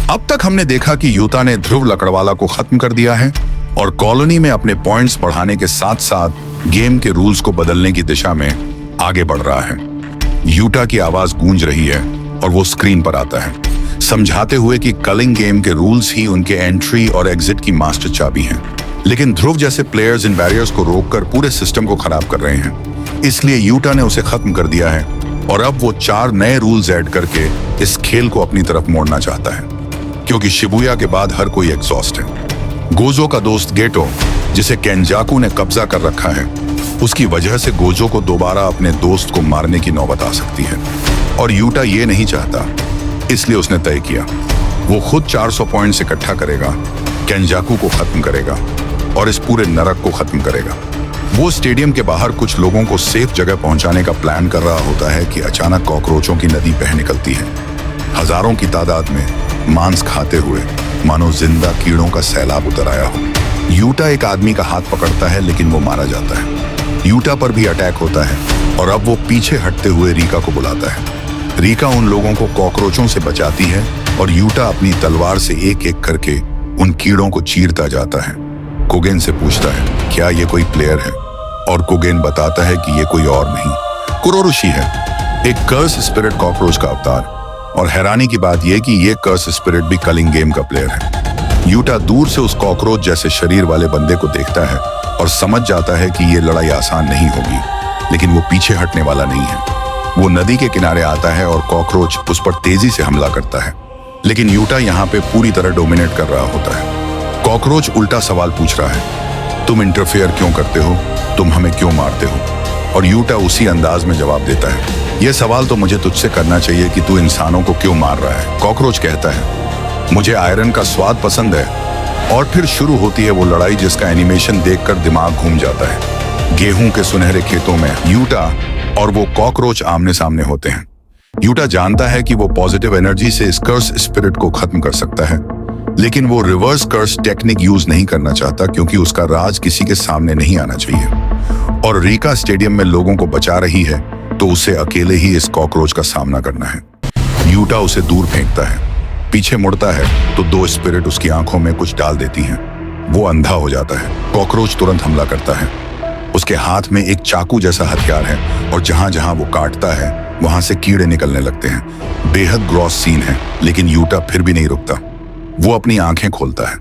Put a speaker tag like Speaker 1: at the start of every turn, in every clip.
Speaker 1: अब तक हमने देखा कि यूता ने ध्रुव लकड़वाला को खत्म कर दिया है और कॉलोनी में अपने पॉइंट्स बढ़ाने के साथ साथ गेम के रूल्स को बदलने की दिशा में आगे बढ़ रहा है। यूटा की आवाज गूंज रही है और वो स्क्रीन पर आता है, समझाते हुए कि कलिंग गेम के रूल्स ही उनके एंट्री और एग्जिट की मास्टर चाबी हैं। लेकिन ध्रुव जैसे प्लेयर्स इन बैरियर्स को रोककर पूरे सिस्टम को खराब कर रहे हैं, इसलिए यूटा ने उसे खत्म कर दिया है और अब वो 4 नए रूल्स ऐड करके इस खेल को अपनी तरफ मोड़ना चाहता है, क्योंकि शिबुया के बाद हर कोई एग्जॉस्ट है। गोजो का दोस्त गेटो, जिसे केंजाकू ने कब्जा कर रखा है, उसकी वजह से गोजो को दोबारा अपने दोस्त को मारने की नौबत आ सकती है और यूटा ये नहीं चाहता, इसलिए उसने तय किया वो खुद 400 पॉइंट्स इकट्ठा करेगा, केंजाकू को खत्म करेगा और इस पूरे नरक को खत्म करेगा। वो स्टेडियम के बाहर कुछ लोगों को सेफ जगह पहुंचाने का प्लान कर रहा होता है कि अचानक कॉकरोचों की नदी बह निकलती है, हजारों की तादाद में मांस खाते हुए, मानो जिंदा कीड़ों का सैलाब उतर आया हो। यूटा एक आदमी का हाथ पकड़ता है, लेकिन वो मारा जाता है। यूटा पर भी अटैक होता है और अब वो पीछे हटते हुए रीका को बुलाता है। रीका उन लोगों को कॉकरोचों से बचाती है और यूटा अपनी तलवार से एक एक करके उन कीड़ों को चीरता जाता है। कोगेन से पूछता है क्या ये कोई प्लेयर है, और कोगेन बताता है कि ये कोई और नहीं, कुरोरुशी है, एक कर्स स्पिरिट कॉकरोच का अवतार। और हैरानी की बात यह कि ये कर्स स्पिरिट भी कलिंग गेम का प्लेयर है। यूटा दूर से उस कॉकरोच जैसे शरीर वाले बंदे को देखता है और समझ जाता है कि ये लड़ाई आसान नहीं होगी, लेकिन वो पीछे हटने वाला नहीं है। वो नदी के किनारे आता है और कॉकरोच उस पर तेजी से हमला करता है, लेकिन यूटा यहाँ पे पूरी तरह डोमिनेट कर रहा होता है। कॉकरोच उल्टा सवाल पूछ रहा है, तुम इंटरफेयर क्यों करते हो, तुम हमें क्यों मारते हो? और यूटा उसी अंदाज में जवाब देता है, यह सवाल तो मुझे तुझसे करना चाहिए कि तू इंसानों को क्यों मार रहा है। कॉकरोच कहता है, मुझे आयरन का स्वाद पसंद है। और फिर शुरू होती है वो लड़ाई जिसका एनिमेशन देखकर दिमाग घूम जाता है। गेहूं के सुनहरे खेतों में यूटा और वो कॉकरोच आमने सामने होते हैं। यूटा जानता है कि वो पॉजिटिव एनर्जी से इस कर्स स्पिरिट को खत्म कर सकता है, लेकिन वो रिवर्स कर्स टेक्निक यूज नहीं करना चाहता, क्योंकि उसका राज किसी के सामने नहीं आना चाहिए। और रीका स्टेडियम में लोगों को बचा रही है, तो उसे अकेले ही इस कॉकरोच का सामना करना है। यूटा उसे दूर फेंकता है, पीछे मुड़ता है तो 2 स्पिरिट उसकी आंखों में कुछ डाल देती हैं। वो अंधा हो जाता है। कॉकरोच तुरंत हमला करता है। उसके हाथ में एक चाकू जैसा हथियार है और जहां जहां वो काटता है वहां से कीड़े निकलने लगते हैं। बेहद ग्रॉस सीन है, लेकिन यूटा फिर भी नहीं रुकता। वो अपनी आंखें खोलता है,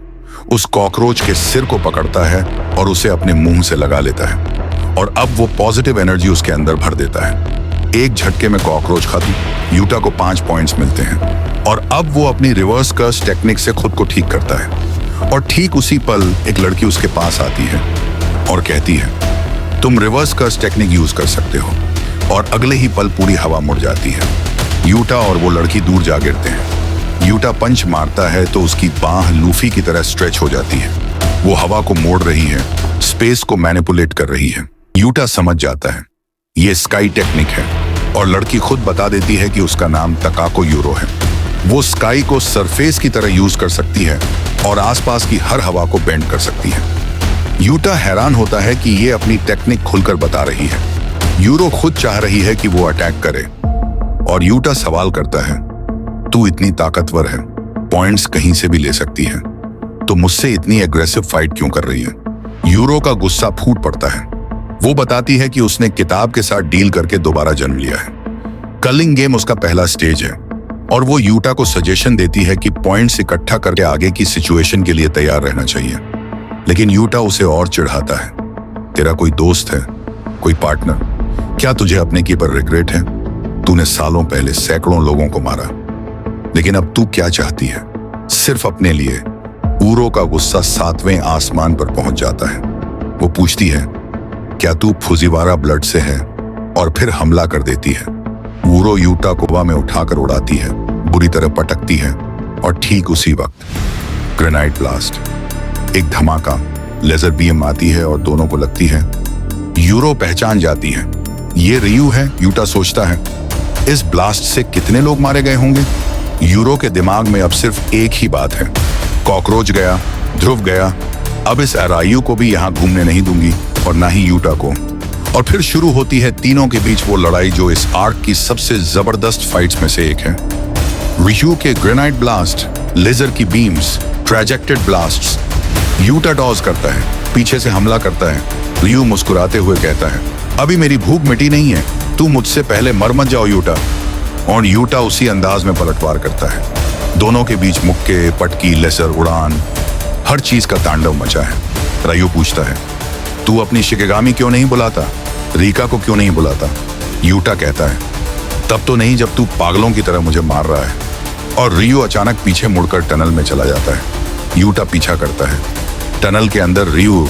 Speaker 1: उस कॉकरोच के सिर को पकड़ता है और उसे अपने मुंह से लगा लेता है। और अब वो पॉजिटिव एनर्जी उसके अंदर भर देता है। एक झटके में कॉकरोच खत्म। यूटा को 5 पॉइंट्स मिलते हैं और अब वो अपनी रिवर्स कर्स टेक्निक से खुद को ठीक करता है। और ठीक उसी पल एक लड़की उसके पास आती है और कहती है, तुम रिवर्स कर्स टेक्निक यूज कर सकते हो। और अगले ही पल पूरी हवा मुड़ जाती है। यूटा और वो लड़की दूर जा गिरते हैं। यूटा पंच मारता है तो उसकी बांह लूफी की तरह स्ट्रेच हो जाती है। वो हवा को मोड़ रही है, स्पेस को मैनिपुलेट कर रही है। यूटा समझ जाता है ये स्काई टेक्निक है और लड़की खुद बता देती है कि उसका नाम तकाको यूरो है। वो स्काई को सरफेस की तरह यूज कर सकती है और आसपास की हर हवा को बेंड कर सकती है। यूटा हैरान होता है कि ये अपनी टेक्निक खुलकर बता रही है। यूरो खुद चाह रही है कि वो अटैक करे और यूटा सवाल करता है, तू इतनी ताकतवर है, पॉइंट्स कहीं से भी ले सकती है, तो मुझसे इतनी एग्रेसिव फाइट क्यों कर रही है? यूरो का गुस्सा फूट पड़ता है। वो बताती है कि उसने किताब के साथ डील करके दोबारा जन्म लिया है। कलिंग गेम उसका पहला स्टेज है और वो यूटा को सजेशन देती है कि पॉइंट्स इकट्ठा करके आगे की सिचुएशन के लिए तैयार रहना चाहिए। लेकिन यूटा उसे और चिढ़ाता है, तेरा कोई दोस्त है, कोई पार्टनर? क्या तुझे अपने की पर रिग्रेट है? तूने सालों पहले सैकड़ों लोगों को मारा, लेकिन अब तू क्या चाहती है? सिर्फ अपने लिए। ऊरो का गुस्सा 7वें आसमान पर पहुंच जाता है। वो पूछती है, क्या तू फुजीवारा ब्लड से है? और फिर हमला कर देती है। ऊरो यूटा को हवा में उठाकर उड़ाती है, बुरी तरह पटकती है और ठीक उसी वक्त ग्रेनाइट ब्लास्ट, एक धमाका, लेजर बीम आती है और दोनों को लगती है। यूरो पहचान जाती है, ये रियू है। यूटा सोचता है, इस ब्लास्ट से कितने लोग मारे गए होंगे? यूरो के दिमाग में अब सिर्फ एक ही बात है, कॉकरोच गया, ध्रुव गया, अब इस अरायू को भी यहाँ घूमने नहीं दूंगी और ना ही यूटा को। और फिर शुरू होती है तीनों के बीच वो लड़ाई जो इस आर्क की सबसे जबरदस्त फाइट्स में से एक है। रियू के ग्रेनाइट ब्लास्ट लेजर की बीम्स, ट्रैजेक्टेड ब्लास्ट्स। यूटा डॉज करता है, पीछे से हमला करता है। रियू मुस्कुराते हुए कहता है, अभी मेरी भूख मिटी नहीं है, तू मुझसे पहले मर मत जाओ यूटा। और यूटा उसी अंदाज में पलटवार करता है। दोनों के बीच मुक्के, पटकी, लेजर, उड़ान, हर चीज का तांडव मचा है। रियू पूछता है, तू अपनी शिकेगामी क्यों नहीं बुलाता? रीका को क्यों नहीं बुलाता? यूटा कहता है, तब तो नहीं जब तू पागलों की तरह मुझे मार रहा है। और रियू अचानक पीछे मुड़कर टनल में चला जाता है। यूटा पीछा करता है। टनल के अंदर रियू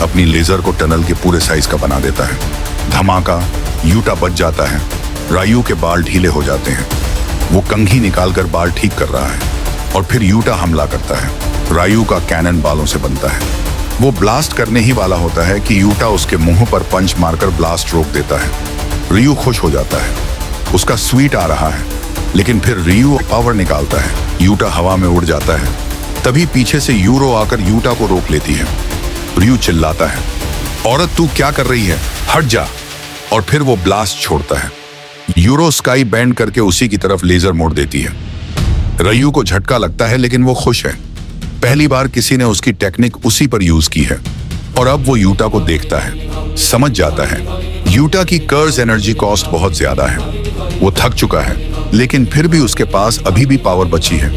Speaker 1: अपनी लेजर को टनल के पूरे साइज का बना देता है। धमाका, यूटा बच जाता है। रायू के बाल ढीले हो जाते हैं। वो कंघी निकालकर बाल ठीक कर रहा है और फिर यूटा हमला करता है। रायू का कैनन बालों से बनता है। वो ब्लास्ट करने ही वाला होता है कि यूटा उसके मुंह पर पंच मारकर ब्लास्ट रोक देता है। रियू खुश हो जाता है, उसका स्वीट आ रहा है। लेकिन फिर रियू पावर निकालता है। यूटा हवा में उड़ जाता है। तभी पीछे से यूरो आकर यूटा को रोक लेती है। रियू चिल्लाता है, औरत तू क्या कर रही है, हट जा। और फिर वो ब्लास्ट छोड़ता है। यूरो स्काई बैंड करके उसी की तरफ लेजर मोड़ देती है। रियू को झटका लगता है लेकिन वो खुश है। पहली बार किसी ने उसकी टेक्निक उसी पर यूज की है। और अब वो यूटा को देखता है, समझ जाता है यूटा की कर्ज एनर्जी कॉस्ट बहुत ज्यादा है। वो थक चुका है लेकिन फिर भी उसके पास अभी भी पावर बची है।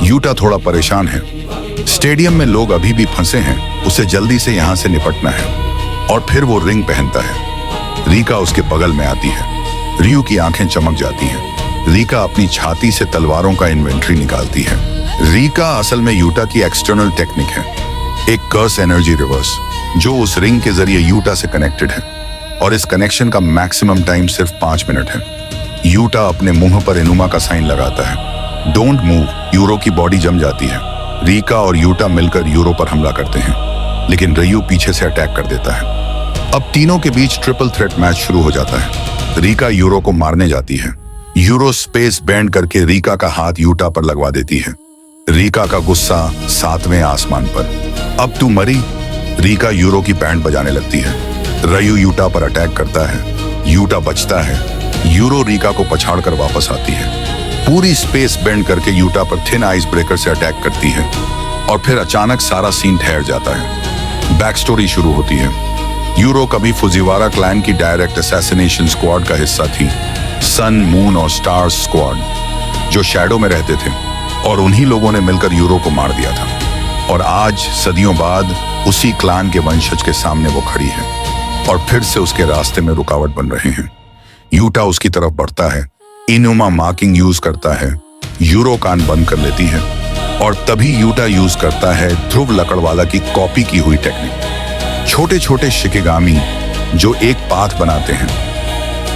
Speaker 1: यूटा थोड़ा परेशान है। स्टेडियम में लोग अभी भी फंसे हैं, उसे जल्दी से यहाँ से निपटना है। और फिर वो रिंग पहनता है। रीका उसके बगल में आती है। रियू की आंखें चमक जाती हैं। रीका अपनी छाती से तलवारों का इन्वेंट्री निकालती है। रीका असल में यूटा की एक्सटर्नल टेक्निक है, एक कर्स एनर्जी रिवर्स, जो उस रिंग के जरिए यूटा से कनेक्टेड है। और इस कनेक्शन का मैक्सिमम टाइम सिर्फ 5 मिनट है। यूटा अपने मुंह पर इनुमा का साइन लगाता है, डोंट मूव। यूरो की बॉडी जम जाती है। रीका और यूटा मिलकर यूरो पर हमला करते हैं, लेकिन रियू पीछे से अटैक कर देता है। अब तीनों के बीच ट्रिपल थ्रेट मैच शुरू हो जाता है। रीका यूरो को मारने जाती है। यूरो स्पेस बैंड करके रीका का हाथ यूटा पर लगवा देती है। रीका का गुस्सा 7वें आसमान पर। अब तू मरी। रीका यूरो की बैंड बजाने लगती है। रियू यूटा पर अटैक करता है। यूटा बचता है। यूरो रीका को पछाड़कर वापस आती है। पूरी स्पेस बेंड करके यूटा पर थिन आइस ब्रेकर से अटैक करती है। और फिर अचानक सारा सीन ठहर जाता है। बैक स्टोरी शुरू होती है। यूरो कभी फुजीवारा क्लैन की डायरेक्ट असैसिनेशन स्क्वाड का हिस्सा थी, सन, मून और स्टार्स स्क्वाड, जो शैडो में रहते थे। और उन्हीं लोगों ने मिलकर यूरो को मार दिया था। और आज सदियों बाद उसी क्लान के वंशज के सामने वो खड़ी है और फिर से उसके रास्ते में रुकावट बन रहे हैं। यूटा उसकी तरफ बढ़ता है, इनुमा मार्किंग यूज करता है। यूरो कान बंद कर लेती है और तभी यूटा यूज करता है ध्रुव लकड़वाला की कॉपी की हुई टेक्निक। छोटे छोटे शिकेगामी जो एक पाथ बनाते हैं,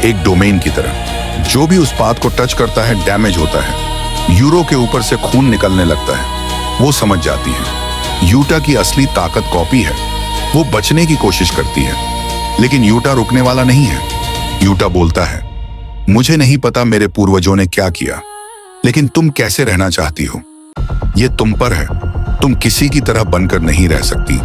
Speaker 1: एक डोमेन की तरह। जो भी उस पाथ को टच करता है डैमेज होता है। यूरो के ऊपर से खून निकलने लगता है। वो समझ जाती है यूटा की असली ताकत कॉपी है। वो बचने की कोशिश करती है लेकिन यूटा रुकने वाला नहीं है। यूटा बोलता है, मुझे नहीं पता मेरे पूर्वजों ने क्या किया, लेकिन तुम कैसे रहना चाहती हो ये तुम पर है। तुम किसी की तरह बनकर नहीं रह सकती।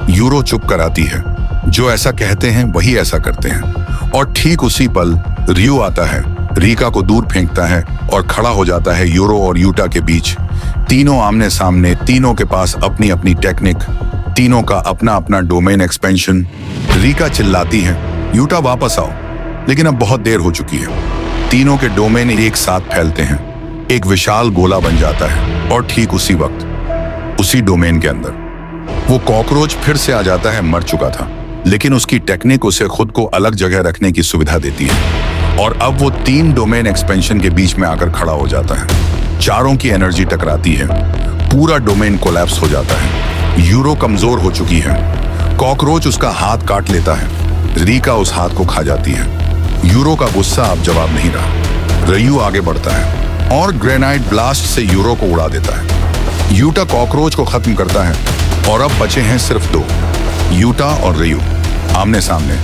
Speaker 1: यूरो चुप कराती है। जो ऐसा कहते हैं वही ऐसा करते हैं। और ठीक उसी पल रियू आता है, रीका को दूर फेंकता है और खड़ा हो जाता है यूरो और यूटा के बीच। तीनों आमने सामने, तीनों के पास अपनी अपनी टेक्निक, तीनों का अपना अपना डोमेन एक्सपेंशन। रीका चिल्लाती है, यूटा वापस आओ, लेकिन अब बहुत देर हो चुकी है। तीनों के डोमेन एक साथ फैलते हैं, एक विशाल गोला बन जाता है। और ठीक उसी वक्त उसी डोमेन के अंदर वो कॉकरोच फिर से आ जाता है। मर चुका था लेकिन उसकी टेक्निक उसे खुद को अलग जगह रखने की सुविधा देती है। और अब वो 3 डोमेन एक्सपेंशन के बीच में आकर खड़ा हो जाता है। चारों की एनर्जी टकराती है। पूरा डोमेन कोलैप्स हो जाता है। यूरो कमजोर हो चुकी है। कॉकरोच उसका हाथ काट लेता है। रीका उस हाथ को खा जाती है। यूरो का गुस्सा अब जवाब नहीं रहा। रियू आगे बढ़ता है और ग्रेनाइट ब्लास्ट से यूरो को उड़ा देता है। यूटा कॉकरोच को खत्म करता है और अब बचे हैं सिर्फ 2, यूटा और रियू आमने सामने।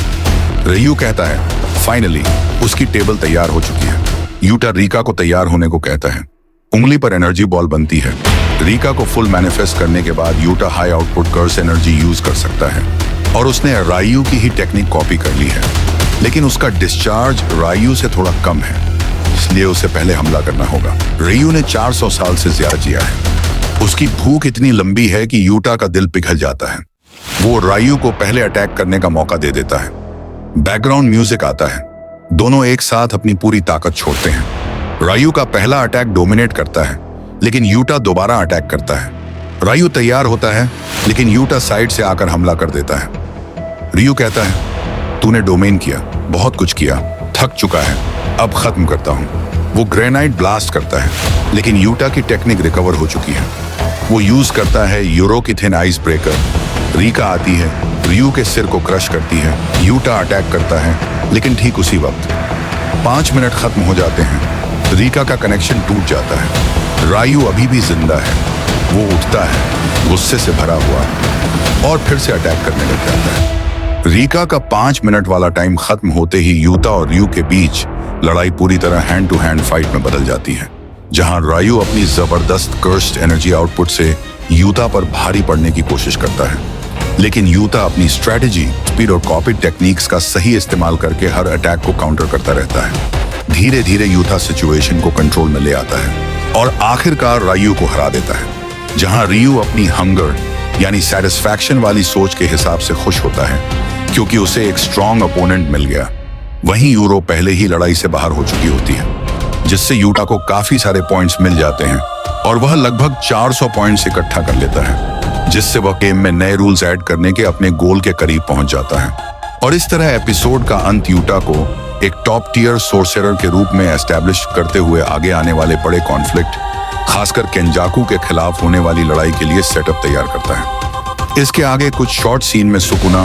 Speaker 1: रियू कहता है, फाइनली उसकी टेबल तैयार हो चुकी है। यूटा रीका को तैयार होने को कहता है। उंगली पर एनर्जी बॉल बनती है। रीका को फुल मैनिफेस्ट करने के बाद यूटा हाई आउटपुट कर्स एनर्जी यूज कर सकता है और उसने रायू की ही टेक्निक कॉपी कर ली है, लेकिन उसका डिस्चार्ज रायू से थोड़ा कम है। इसलिए उसे पहले हमला करना होगा। रियू ने 400 साल से ज्यादा जिया है। उसकी भूख इतनी लंबी है कि यूटा का दिल पिघल जाता है। वो रायू को पहले अटैक करने का मौका दे देता है। बैकग्राउंड म्यूजिक आता है। दोनों एक साथ अपनी पूरी ताकत छोड़ते हैं। रायू का पहला अटैक डोमिनेट करता है, लेकिन यूटा दोबारा अटैक करता है। रायू तैयार होता है, लेकिन यूटा साइड से आकर हमला कर देता है। रियू कहता है, तूने डोमेन किया, बहुत कुछ किया, थक चुका है, अब खत्म करता हूं। वो ग्रेनाइट ब्लास्ट करता है, लेकिन यूटा की टेक्निक रिकवर हो चुकी है। वो यूज करता है यूरोकिथिन आइस ब्रेकर। रीका आती है, रियू के सिर को क्रश करती है। यूटा अटैक करता है, लेकिन ठीक उसी वक्त 5 मिनट खत्म हो जाते हैं। रीका का कनेक्शन टूट जाता है। रायू अभी भी जिंदा है। वो उठता है, गुस्से से भरा हुआ, और फिर से अटैक करने लग जाता है। रीका का 5 मिनट वाला टाइम खत्म होते ही यूटा और रियू के बीच लड़ाई पूरी तरह हैंड टू हैंड फाइट में बदल जाती है, जहां रायू अपनी जबरदस्त कर्स्ट एनर्जी आउटपुट से यूटा पर भारी पड़ने की कोशिश करता है। लेकिन यूटा अपनी स्ट्रेटेजी, स्पीड और कॉपी टेक्निक्स का सही इस्तेमाल करके हर अटैक को काउंटर करता रहता है। धीरे धीरे यूटा सिचुएशन को कंट्रोल में ले आता है और आखिरकार रायू को हरा देता है। जहां रियू अपनी हंगर यानी सेटिस्फैक्शन वाली सोच के हिसाब से खुश होता है, क्योंकि उसे एक स्ट्रॉन्ग अपोनेंट मिल गया। वहीं यूरो पहले ही लड़ाई से बाहर हो चुकी होती है, जिससे यूटा को काफी सारे पॉइंट्स मिल जाते हैं और वह लगभग 400 पॉइंट्स इकट्ठा कर लेता है, जिससे वह गेम में नए रूल्स ऐड करने के अपने गोल के करीब पहुंच जाता है। और इस तरह एपिसोड का अंत यूटा को एक टॉप टियर सोर्सरर के रूप में एस्टैब्लिश करते हुए आगे आने वाले बड़े कॉन्फ्लिक्ट, खासकर केंजाकू के खिलाफ होने वाली लड़ाई के लिए सेटअप तैयार करता है। इसके आगे कुछ शॉर्ट सीन में सुकुना,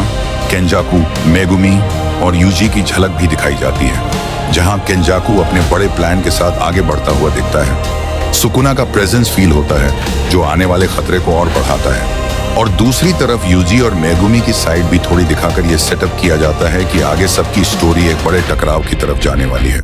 Speaker 1: केंजाकू, मेगुमी और यूजी की झलक भी दिखाई जाती है, जहां केंजाकू अपने बड़े प्लान के साथ आगे बढ़ता हुआ दिखता है। सुकुना का प्रेजेंस फील होता है, जो आने वाले खतरे को और बढ़ाता है। और दूसरी तरफ यूजी और मेगुमी की साइड भी थोड़ी दिखाकर यह सेटअप किया जाता है कि आगे सबकी स्टोरी एक बड़े टकराव की तरफ जाने वाली है।